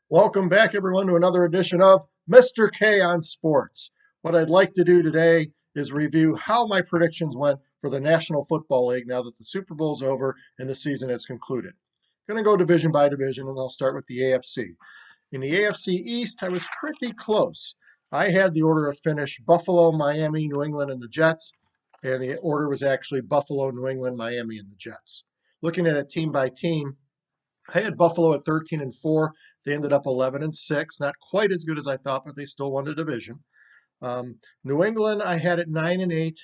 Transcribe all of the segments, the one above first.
Welcome back, everyone, to another edition of Mr. K on Sports. What I'd like to do today is review how my predictions went for the National Football League now that the Super Bowl's over and the season has concluded. I'm going to go division by division, and I'll start with the AFC. In the AFC East, I was pretty close. I had the order of finish Buffalo, Miami, New England, and the Jets, and the order was actually Buffalo, New England, Miami, and the Jets. Looking at it team by team, I had Buffalo at 13-4. They ended up 11-6. Not quite as good as I thought, but they still won the division. New England, I had at 9-8,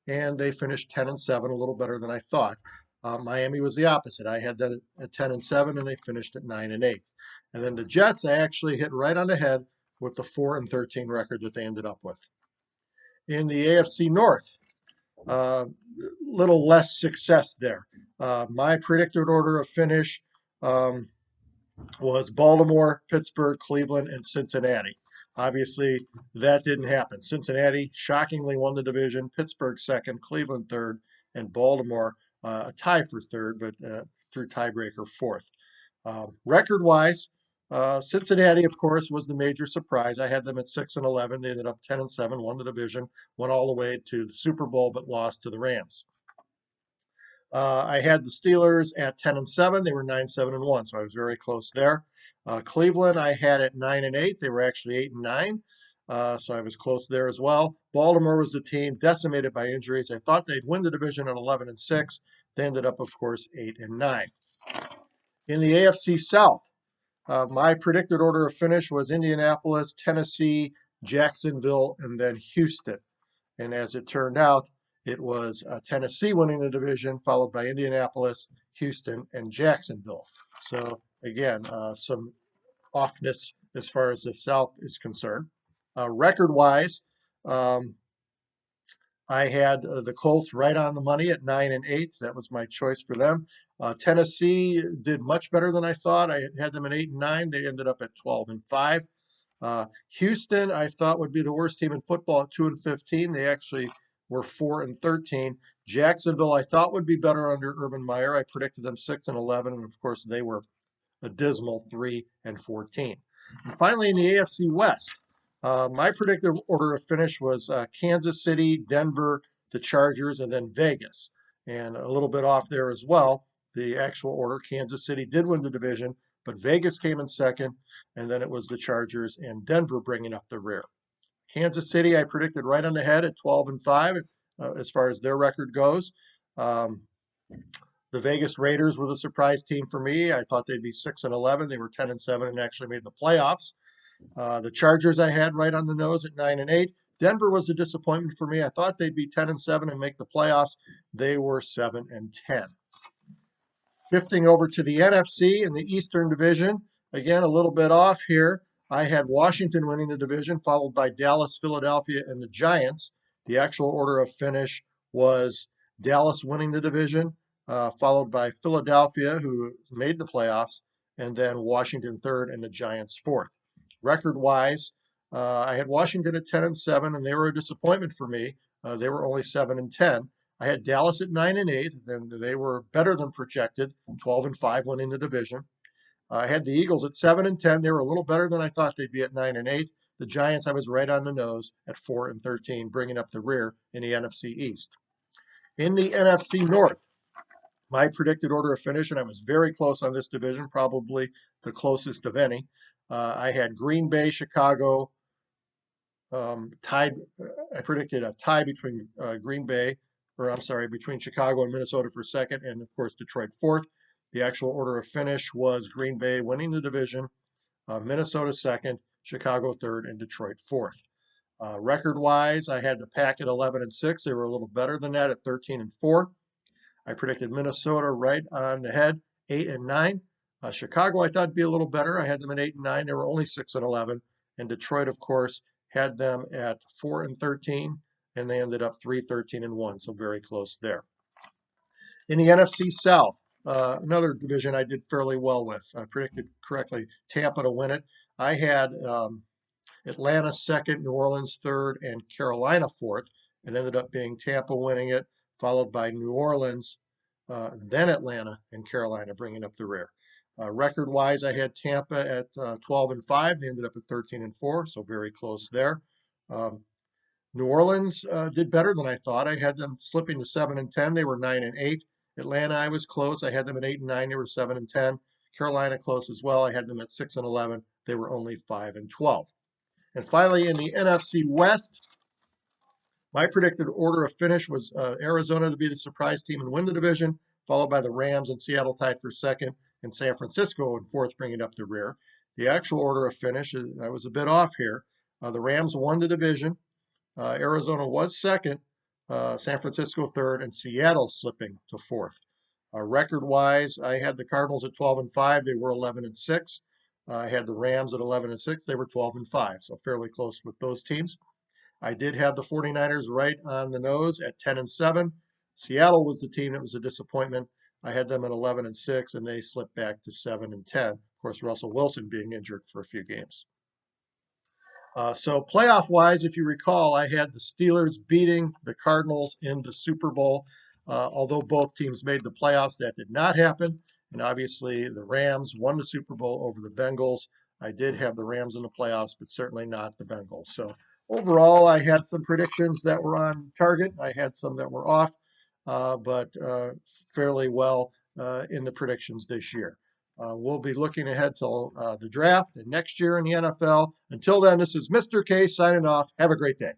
and they finished 10-7, a little better than I thought. Miami was the opposite. I had them at 10-7, and they finished at 9-8. And then the Jets, I actually hit right on the head with the 4-13 record that they ended up with. In the AFC North, little less success there. My predicted order of finish um, was Baltimore, Pittsburgh, Cleveland, and Cincinnati. Obviously, that didn't happen. Cincinnati shockingly won the division, Pittsburgh second, Cleveland third, and Baltimore a tie for third, but through tiebreaker fourth. Record-wise, Cincinnati, of course, was the major surprise. I had them at 6-11. They ended up 10-7, won the division, went all the way to the Super Bowl, but lost to the Rams. I had the Steelers at 10-7. They were 9-7-1, so I was very close there. Cleveland, I had at 9-8. They were actually 8-9, so I was close there as well. Baltimore was the team decimated by injuries. I thought they'd win the division at 11-6. They ended up, of course, 8-9. In the AFC South, my predicted order of finish was Indianapolis, Tennessee, Jacksonville, and then Houston. And as it turned out, it was Tennessee winning the division, followed by Indianapolis, Houston, and Jacksonville. So again, some offness as far as the South is concerned. Record-wise, um, I had the Colts right on the money at 9-8. That was my choice for them. Tennessee did much better than I thought. I had them at 8-9. They ended up at 12-5. Houston, I thought would be the worst team in football at 2-15. They actually were 4-13. Jacksonville, I thought would be better under Urban Meyer. I predicted them 6-11, and of course they were a dismal 3-14. And finally, in the AFC West, my predicted order of finish was Kansas City, Denver, the Chargers, and then Vegas. And a little bit off there as well. The actual order, Kansas City did win the division, but Vegas came in second, and then it was the Chargers and Denver bringing up the rear. Kansas City, I predicted right on the head at 12-5 as far as their record goes. Um, the Vegas Raiders were the surprise team for me. I thought they'd be 6-11. They were 10-7 and actually made the playoffs. The Chargers I had right on the nose at 9-8. Denver was a disappointment for me. I thought they'd be 10-7 and make the playoffs. They were 7-10. Shifting over to the NFC in the Eastern Division, again, a little bit off here. I had Washington winning the division, followed by Dallas, Philadelphia, and the Giants. The actual order of finish was Dallas winning the division, followed by Philadelphia, who made the playoffs, and then Washington third and the Giants fourth. Record-wise, I had Washington at 10-7, and they were a disappointment for me. They were only 7-10. I had Dallas at 9-8, and they were better than projected, 12-5, winning the division. I had the Eagles at 7-10. They were a little better than I thought they'd be at 9-8. The Giants, I was right on the nose at 4-13, bringing up the rear in the NFC East. In the NFC North, my predicted order of finish, and I was very close on this division, probably the closest of any. I had Green Bay, Chicago tied. I predicted a tie between Green Bay between Chicago and Minnesota for second, and of course Detroit fourth. The actual order of finish was Green Bay winning the division, Minnesota second, Chicago third, and Detroit fourth. Record-wise, I had the Pack at 11-6. They were a little better than that at 13-4. I predicted Minnesota right on the head, 8-9. Chicago, I thought would be a little better. I had them at 8-9. They were only 6-11. And Detroit, of course, had them at 4-13, and they ended up 3-13-1, so very close there. In the NFC South, another division I did fairly well with. I predicted correctly Tampa to win it. I had Atlanta second, New Orleans third, and Carolina fourth. It ended up being Tampa winning it, followed by New Orleans, then Atlanta and Carolina bringing up the rear. Record-wise, I had Tampa at 12-5. They ended up at 13-4, so very close there. Um, New Orleans did better than I thought. I had them slipping to 7-10. They were 9-8. Atlanta, I was close. I had them at 8-9. They were 7-10. Carolina close as well. I had them at 6-11. They were only 5-12. And finally, in the NFC West, my predicted order of finish was Arizona to be the surprise team and win the division, followed by the Rams and Seattle tied for second, and San Francisco in fourth, bringing up the rear. The actual order of finish, I was a bit off here. The Rams won the division. Arizona was second, San Francisco third, and Seattle slipping to fourth. Record-wise, I had the Cardinals at 12-5. They were 11-6. I had the Rams at 11-6. They were 12-5, so fairly close with those teams. I did have the 49ers right on the nose at 10-7. Seattle was the team that was a disappointment. I had them at 11-6, and they slipped back to 7-10. Of course, Russell Wilson being injured for a few games. So playoff-wise, if you recall, I had the Steelers beating the Cardinals in the Super Bowl. Although both teams made the playoffs, that did not happen. And obviously, the Rams won the Super Bowl over the Bengals. I did have the Rams in the playoffs, but certainly not the Bengals. So overall, I had some predictions that were on target. I had some that were off, but fairly well in the predictions this year. We'll be looking ahead to the draft and next year in the NFL. Until then, this is Mr. K signing off. Have a great day.